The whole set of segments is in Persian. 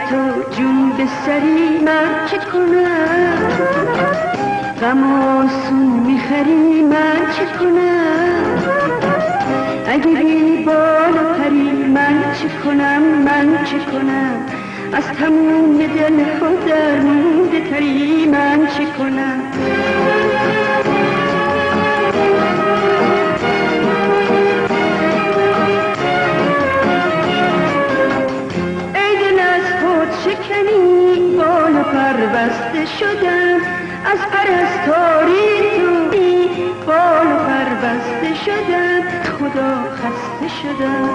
تو جون به سری من چه کنم؟ غم آسون میخری من چه کنم؟ اگه بی بال و پری من چه کنم؟ من چه کنم؟ از تموم دل خود درمونده تری من چه کنم؟ شکنی بال و پر بسته شدم از پرستاری تو بال و پر بسته شدم خدا خسته شدم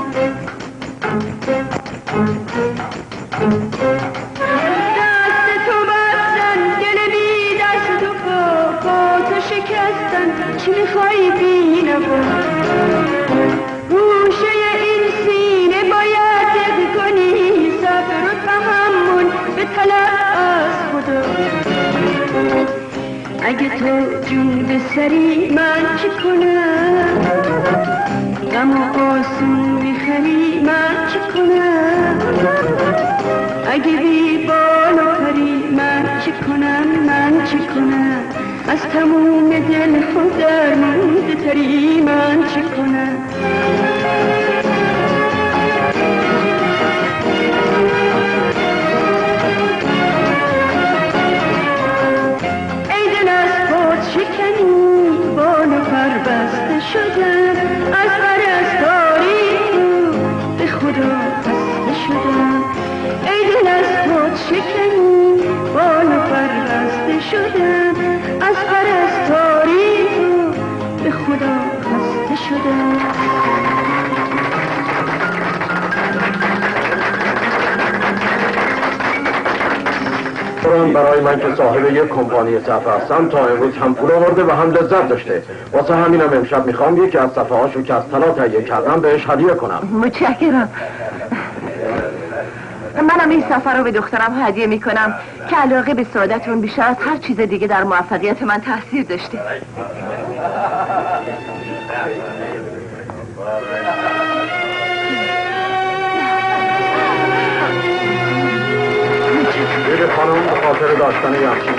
دست تو بستن دل بی دست و پا تو شکستن چی میخوای بی نوا گوشه این سینه باید دق کنی صبر و تحمل به طلب از خدا اگه تو جون به سری من چه کنم غم و آسون میخری من چه کنم اگه بی بال و پری من چه کنم من چه کنم از تموم دل خود درمونده تری من چه کنم شکنی بال و پر بسته شدم از پرستاری تو به خدا خسته شدم ای دل از خود شکنی بال و پر بسته شدم از پرستاری تو به خدا خسته شدم برای من که صاحب یک کمپانی صفحه هستم تا امروز هم پول آورده و هم لذت داشته واسه همینم امشب میخوام یکی از صفحه هاشو که از طلا تهیه کردم بهش هدیه کنم متشکرم منم این صفحه رو به دخترم هدیه میکنم که علاقه به سعادتون بیشتر از هر چیز دیگه در موفقیت من تاثیر داشته خانم به خاطر داشتن یه همچین